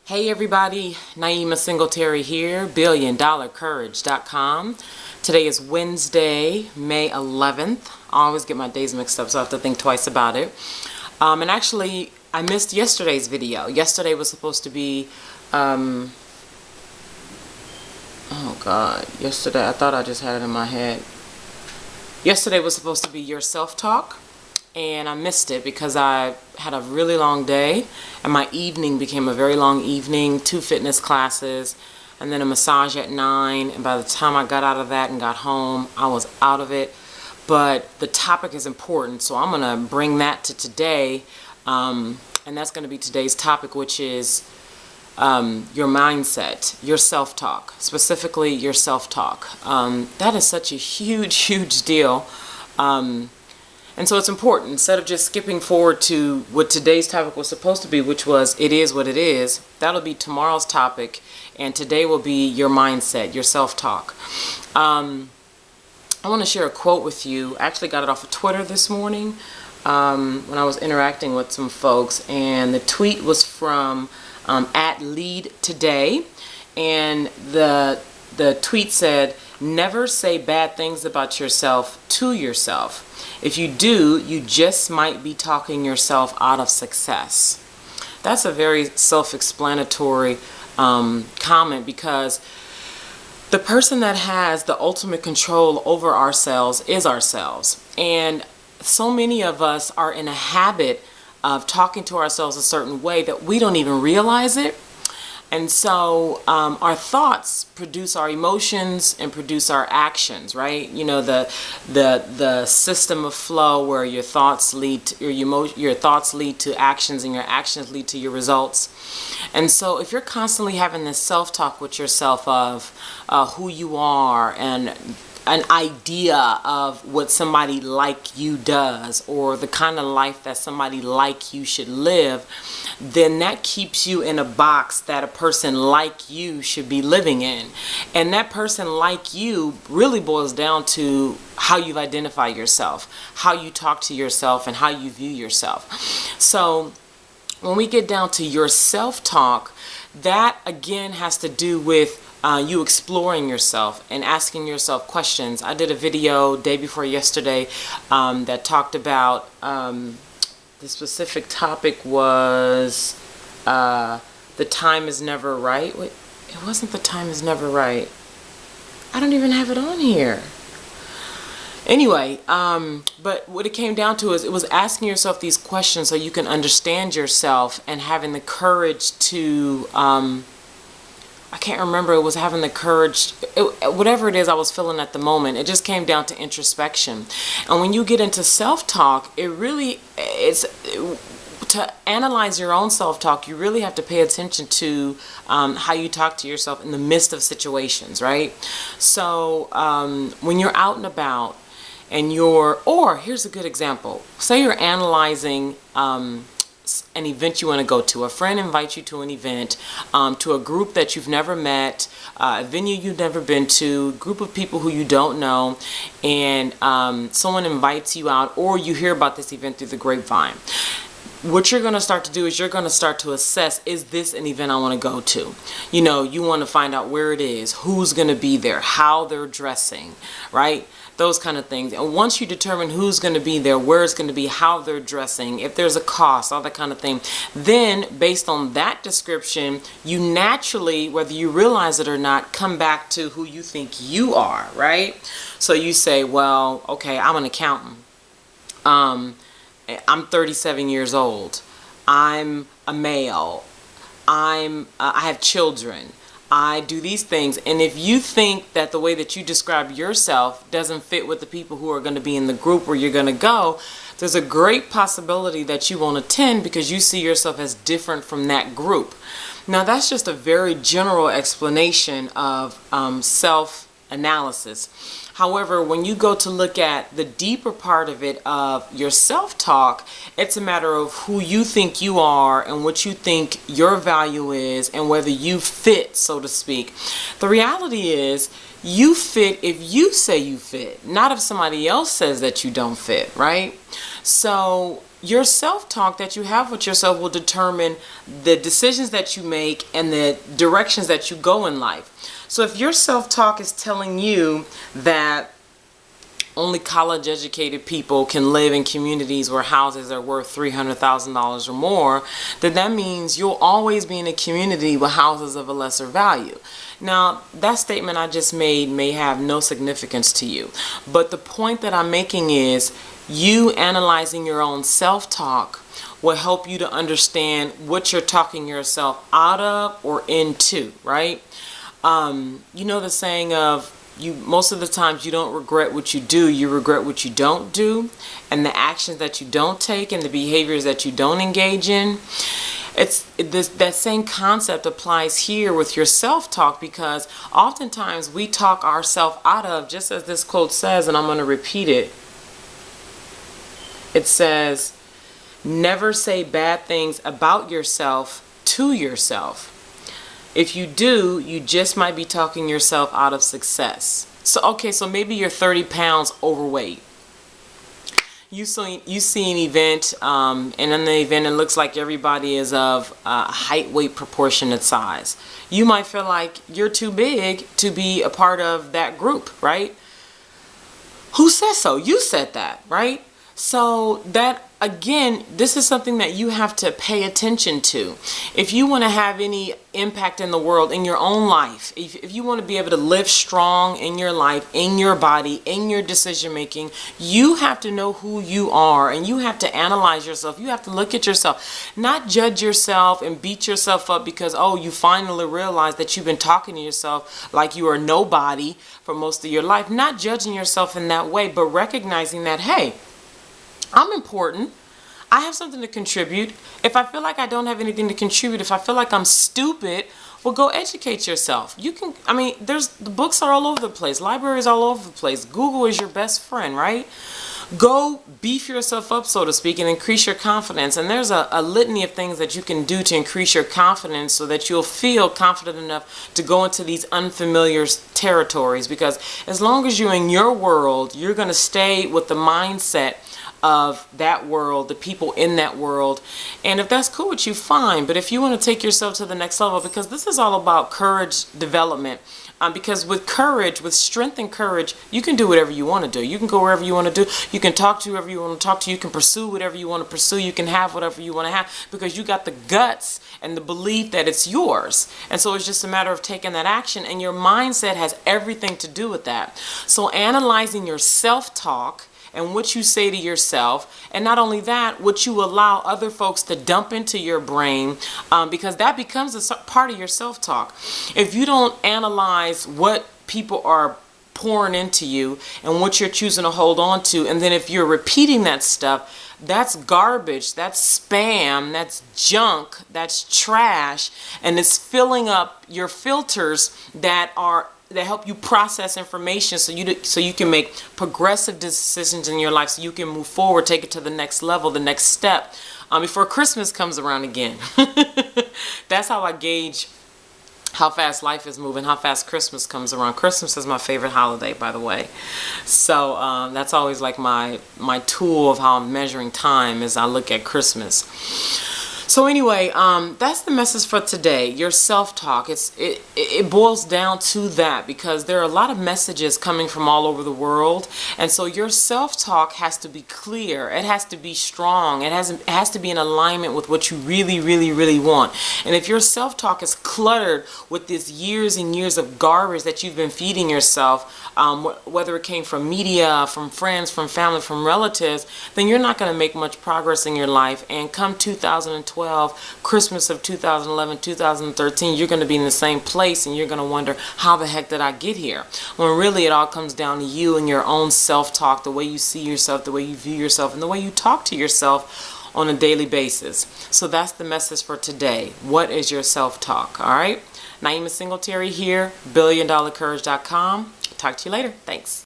Hey everybody, Naima Singletary here, BillionDollarCourage.com. Today is Wednesday, May 11th. I always get my days mixed up, so I have to think twice about it. And actually, I missed yesterday's video. Yesterday was supposed to be, oh God, yesterday, I thought I just had it in my head. Yesterday was supposed to be your self-talk. And I missed it because I had a really long day and my evening became a very long evening, 2 fitness classes and then a massage at 9, and by the time I got out of that and got home, I was out of it. But the topic is important, so I'm gonna bring that to today, and that's gonna be today's topic, which is your mindset, your self-talk, specifically your self-talk. That is such a huge deal. And so it's important, instead of just skipping forward to what today's topic was supposed to be, which was it is what it is, that'll be tomorrow's topic, and today will be your mindset, your self-talk. I want to share a quote with you. I actually got it off of Twitter this morning when I was interacting with some folks, and the tweet was from @LeadToday, and the tweet said, "Never say bad things about yourself to yourself. If you do, you just might be talking yourself out of success." That's a very self-explanatory comment, because the person that has the ultimate control over ourselves is ourselves. And so many of us are in a habit of talking to ourselves a certain way that we don't even realize it. And so our thoughts produce our emotions and produce our actions, right? You know, the system of flow, where your thoughts lead to your thoughts lead to actions, and your actions lead to your results. And so if you're constantly having this self-talk with yourself of who you are and an idea of what somebody like you does, or the kind of life that somebody like you should live, then that keeps you in a box that a person like you should be living in. And that person like you really boils down to how you identify yourself, how you talk to yourself, and how you view yourself. So when we get down to your self-talk, that again has to do with you exploring yourself and asking yourself questions. I did a video day before yesterday that talked about the specific topic was the time is never right. Wait, it wasn't the time is never right. I don't even have it on here. Anyway, but what it came down to is it was asking yourself these questions so you can understand yourself, and having the courage to I can't remember, it was having the courage, whatever it is I was feeling at the moment, it just came down to introspection. And when you get into self-talk, it's to analyze your own self-talk, you really have to pay attention to how you talk to yourself in the midst of situations, right? So when you're out and about and or here's a good example. Say you're analyzing an event you want to go to. A friend invites you to an event, to a group that you've never met, a venue you've never been to, a group of people who you don't know, and someone invites you out, or you hear about this event through the grapevine. What you're going to start to do is you're going to start to assess, is this an event I want to go to? You know, you want to find out where it is, who's going to be there, how they're dressing, right? Those kind of things. And once you determine who's going to be there, where it's going to be, how they're dressing, if there's a cost, all that kind of thing, then based on that description, you naturally, whether you realize it or not, come back to who you think you are, right? So you say, well, okay, I'm an accountant. I'm 37 years old. I'm a male. I have children. I do these things. And if you think that the way that you describe yourself doesn't fit with the people who are going to be in the group where you're going to go, there's a great possibility that you won't attend because you see yourself as different from that group. Now, that's just a very general explanation of self-analysis. However, when you go to look at the deeper part of it, of your self-talk, it's a matter of who you think you are and what you think your value is and whether you fit, so to speak. The reality is you fit if you say you fit, not if somebody else says that you don't fit, right? So your self-talk that you have with yourself will determine the decisions that you make and the directions that you go in life. So if your self-talk is telling you that only college educated people can live in communities where houses are worth $300,000 or more, then that means you'll always be in a community with houses of a lesser value. Now, that statement I just made may have no significance to you, but the point that I'm making is you analyzing your own self-talk will help you to understand what you're talking yourself out of or into, right? You know the saying of, most of the times you don't regret what you do, you regret what you don't do, and the actions that you don't take and the behaviors that you don't engage in. That same concept applies here with your self-talk, because oftentimes we talk ourselves out of, just as this quote says, and I'm going to repeat it. It says, never say bad things about yourself to yourself. If you do, you just might be talking yourself out of success. So, okay, so maybe you're 30 pounds overweight. You see an event, and in the event it looks like everybody is of height, weight, proportionate size. You might feel like you're too big to be a part of that group, right? Who says so? You said that, right? So that, again, this is something that you have to pay attention to. If you want to have any impact in the world, in your own life, if you want to be able to live strong in your life, in your body, in your decision making, you have to know who you are, and you have to analyze yourself. You have to look at yourself, not judge yourself and beat yourself up because, oh, you finally realize that you've been talking to yourself like you are nobody for most of your life. Not judging yourself in that way, but recognizing that, hey, I'm important. I have something to contribute. If I feel like I don't have anything to contribute, if I feel like I'm stupid, well, go educate yourself. You can, the books are all over the place. Libraries all over the place. Google is your best friend, right? Go beef yourself up, so to speak, and increase your confidence. And there's a litany of things that you can do to increase your confidence so that you'll feel confident enough to go into these unfamiliar territories. Because as long as you're in your world, you're going to stay with the mindset of that world, the people in that world. And if that's cool with you, fine. But if you want to take yourself to the next level, because this is all about courage development, because with courage, with strength and courage, you can do whatever you want to do. You can go wherever you want to do. You can talk to whoever you want to talk to. You can pursue whatever you want to pursue. You can have whatever you want to have, because you got the guts and the belief that it's yours. And so it's just a matter of taking that action, and your mindset has everything to do with that. So analyzing your self-talk and what you say to yourself, and not only that, what you allow other folks to dump into your brain, because that becomes a part of your self-talk. If you don't analyze what people are pouring into you and what you're choosing to hold on to, and then if you're repeating that stuff, that's garbage, that's spam, that's junk, that's trash, and it's filling up your filters that help you process information so you can make progressive decisions in your life, so you can move forward, take it to the next level, the next step, before Christmas comes around again. That's how I gauge how fast life is moving, how fast Christmas comes around. Christmas is my favorite holiday, by the way. So that's always like my tool of how I'm measuring time, as I look at Christmas. So anyway, that's the message for today. Your self-talk, it boils down to that, because there are a lot of messages coming from all over the world, and so your self-talk has to be clear. It has to be strong. It has to be in alignment with what you really, really, really want. And if your self-talk is cluttered with these years and years of garbage that you've been feeding yourself, whether it came from media, from friends, from family, from relatives, then you're not going to make much progress in your life. And come 2012, Christmas of 2011, 2013, you're going to be in the same place, and you're going to wonder, how the heck did I get here? When really it all comes down to you and your own self-talk, the way you see yourself, the way you view yourself, and the way you talk to yourself on a daily basis. So that's the message for today. What is your self-talk? All right? Naima Singletary here, BillionDollarCourage.com. Talk to you later. Thanks.